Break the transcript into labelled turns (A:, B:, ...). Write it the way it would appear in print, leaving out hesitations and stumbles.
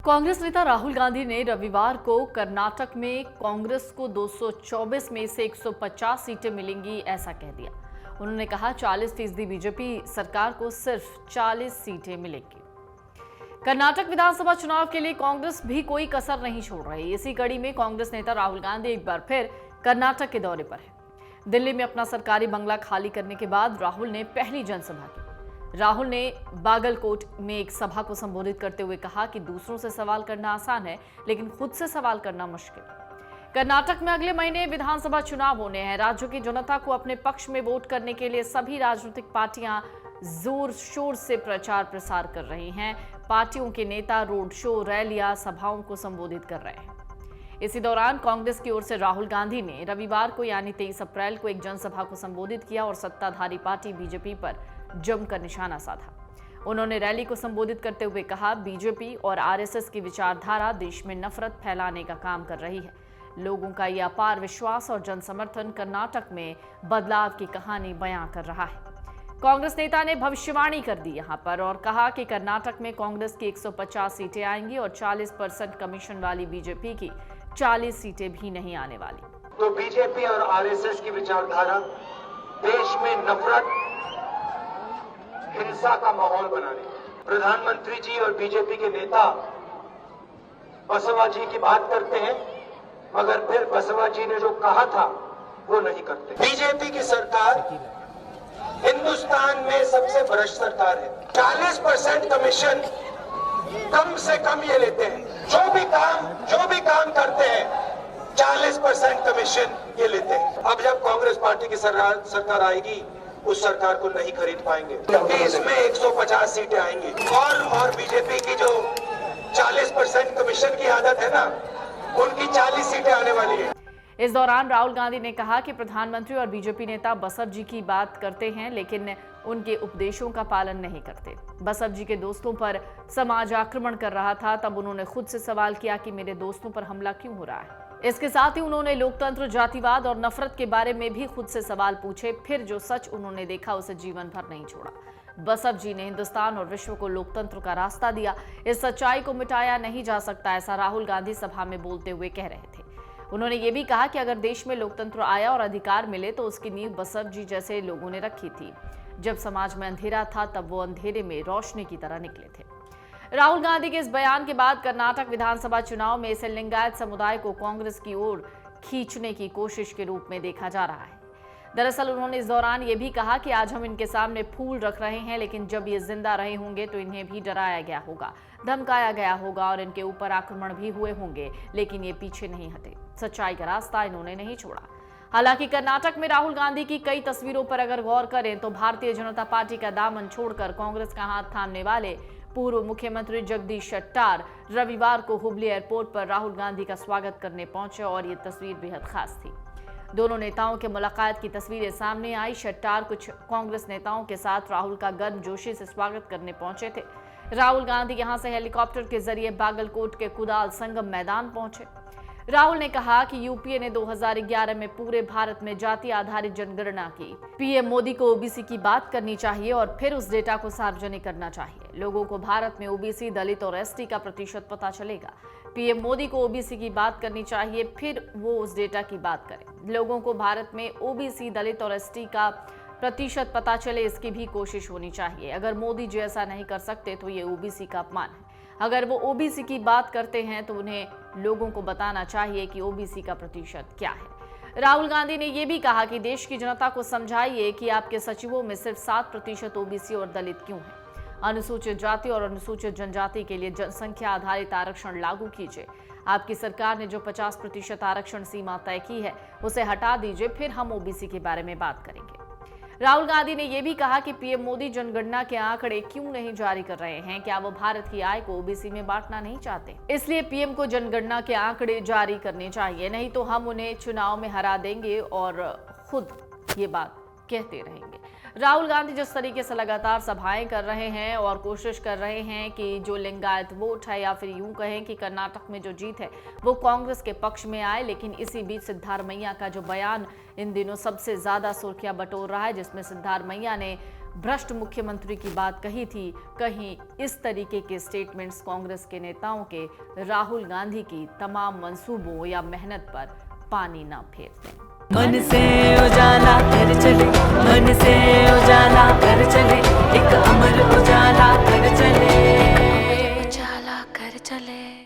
A: कांग्रेस नेता राहुल गांधी ने रविवार को कर्नाटक में कांग्रेस को 224 में से 150 सीटें मिलेंगी ऐसा कह दिया। उन्होंने कहा 40% बीजेपी सरकार को सिर्फ 40 सीटें मिलेंगी। कर्नाटक विधानसभा चुनाव के लिए कांग्रेस भी कोई कसर नहीं छोड़ रही। इसी कड़ी में कांग्रेस नेता राहुल गांधी एक बार फिर कर्नाटक के दौरे पर है। दिल्ली में अपना सरकारी बंगला खाली करने के बाद राहुल ने पहली जनसभा की। राहुल ने बागलकोट में एक सभा को संबोधित करते हुए कहा कि दूसरों से सवाल करना आसान है, लेकिन खुद से सवाल करना मुश्किल। कर्नाटक में अगले महीने विधानसभा चुनाव होने हैं। राज्य की जनता को अपने पक्ष में वोट करने के लिए सभी राजनीतिक पार्टियां जोर शोर से प्रचार प्रसार कर रही हैं। पार्टियों के नेता रोड शो, रैलियां, सभाओं को संबोधित कर रहे हैं। इसी दौरान कांग्रेस की ओर से राहुल गांधी ने रविवार को यानी 23 अप्रैल को एक जनसभा को संबोधित किया और सत्ताधारी पार्टी बीजेपी पर जमकर निशाना साधा। उन्होंने रैली को संबोधित करते हुए कहा, बीजेपी और आरएसएस की विचारधारा देश में नफरत फैलाने का काम कर रही है। लोगों का यह अपार विश्वास और जनसमर्थन कर्नाटक में बदलाव की कहानी बयां कर रहा है। कांग्रेस नेता ने भविष्यवाणी कर दी यहां पर और कहा कि कर्नाटक में कांग्रेस की 150 सीटें आएंगी और 40% कमीशन वाली बीजेपी की 40 सीटें भी नहीं आने वाली।
B: तो बीजेपी और आरएसएस की विचारधारा देश में नफरत, हिंसा का माहौल बनाने। प्रधानमंत्री जी और बीजेपी के नेता बसवा जी की बात करते हैं, मगर फिर बसवा जी ने जो कहा था वो नहीं करते। बीजेपी की सरकार हिंदुस्तान में सबसे भ्रष्ट सरकार है। 40% कमीशन कम से कम ये लेते हैं। जो भी काम करते हैं 40% कमीशन ये लेते हैं। अब जब कांग्रेस पार्टी की सरकार आएगी, उस सरकार को नहीं खरीद पाएंगे, क्योंकि इसमें 150 सीटें आएंगी और बीजेपी की जो 40% कमीशन की आदत है ना, उनकी 40 सीटें आने वाली है।
A: इस दौरान राहुल गांधी ने कहा कि प्रधानमंत्री और बीजेपी नेता बसव जी की बात करते हैं, लेकिन उनके उपदेशों का पालन नहीं करते। बसव जी के दोस्तों पर समाज आक्रमण कर रहा था, तब उन्होंने खुद से सवाल किया कि मेरे दोस्तों पर हमला क्यों हो रहा है। इसके साथ ही उन्होंने लोकतंत्र, जातिवाद और नफरत के बारे में भी खुद से सवाल पूछे। फिर जो सच उन्होंने देखा उसे जीवन भर नहीं छोड़ा। बसव जी ने हिंदुस्तान और विश्व को लोकतंत्र का रास्ता दिया। इस सच्चाई को मिटाया नहीं जा सकता, ऐसा राहुल गांधी सभा में बोलते हुए कह रहे थे। उन्होंने ये भी कहा कि अगर देश में लोकतंत्र आया और अधिकार मिले तो उसकी नींव बसव जी जैसे लोगों ने रखी थी। जब समाज में अंधेरा था तब वो अंधेरे में रोशनी की तरह निकले थे। राहुल गांधी के इस बयान के बाद कर्नाटक विधानसभा चुनाव में इसे लिंगायत समुदाय को कांग्रेस की ओर खींचने की कोशिश के रूप में देखा जा रहा है। दरअसल उन्होंने इस दौरान ये भी कहा कि आज हम इनके सामने फूल रख रहे हैं, लेकिन जब ये जिंदा रहे होंगे तो इन्हें भी डराया गया होगा, धमकाया गया होगा और इनके ऊपर आक्रमण भी हुए होंगे, लेकिन ये पीछे नहीं हटे। सच्चाई का रास्ता इन्होंने नहीं छोड़ा। हालांकि कर्नाटक में राहुल गांधी की कई तस्वीरों पर अगर गौर करें तो भारतीय जनता पार्टी का दामन छोड़कर कांग्रेस का हाथ थामने वाले पूर्व मुख्यमंत्री जगदीश शेट्टार रविवार को हुबली एयरपोर्ट पर राहुल गांधी का स्वागत करने पहुंचे और ये तस्वीर बेहद खास थी। दोनों नेताओं के मुलाकात की तस्वीरें सामने आई। शेट्टार कुछ कांग्रेस नेताओं के साथ राहुल का गर्मजोशी से स्वागत करने पहुंचे थे। राहुल गांधी यहां से हेलीकॉप्टर के जरिए बागलकोट के कुदाल संगम मैदान पहुंचे। राहुल ने कहा कि यूपीए ने 2011 में पूरे भारत में जाति आधारित जनगणना की। पीएम मोदी को ओबीसी की बात करनी चाहिए और फिर उस डेटा को सार्वजनिक करना चाहिए। लोगों को भारत में ओबीसी, दलित और एसटी का प्रतिशत पता चलेगा। पीएम मोदी को ओबीसी की बात करनी चाहिए, फिर वो उस डेटा की बात करें। लोगों को भारत में ओबीसी, दलित और एसटी का प्रतिशत पता चले, इसकी भी कोशिश होनी चाहिए। अगर मोदी जी ऐसा नहीं कर सकते तो ये ओबीसी का अपमान है। अगर वो ओबीसी की बात करते हैं तो उन्हें लोगों को बताना चाहिए कि ओबीसी का प्रतिशत क्या है। राहुल गांधी ने यह भी कहा कि देश की जनता को समझाइए कि आपके सचिवों में सिर्फ 7% ओबीसी और दलित क्यों है। अनुसूचित जाति और अनुसूचित जनजाति के लिए जनसंख्या आधारित आरक्षण लागू कीजिए। आपकी सरकार ने जो 50% आरक्षण सीमा तय की है उसे हटा दीजिए, फिर हम ओबीसी के बारे में बात करेंगे। राहुल गांधी ने यह भी कहा कि पीएम मोदी जनगणना के आंकड़े क्यों नहीं जारी कर रहे हैं। क्या वो भारत की आय को ओबीसी में बांटना नहीं चाहते? इसलिए पीएम को जनगणना के आंकड़े जारी करने चाहिए, नहीं तो हम उन्हें चुनाव में हरा देंगे और खुद ये बात कहते रहेंगे। राहुल गांधी जिस तरीके से लगातार सभाएं कर रहे हैं और कोशिश कर रहे हैं कि जो लिंगायत वोट है या फिर यूं कहें कि कर्नाटक में जो जीत है वो कांग्रेस के पक्ष में आए, लेकिन इसी बीच सिद्धारमैया का जो बयान इन दिनों सबसे ज्यादा सुर्खियां बटोर रहा है, जिसमें सिद्धारमैया ने भ्रष्ट मुख्यमंत्री की बात कही थी, कहीं इस तरीके के स्टेटमेंट्स कांग्रेस के नेताओं के राहुल गांधी की तमाम मंसूबों या मेहनत पर पानी ना फेर दें।
C: मन से उजाला कर चले, मन से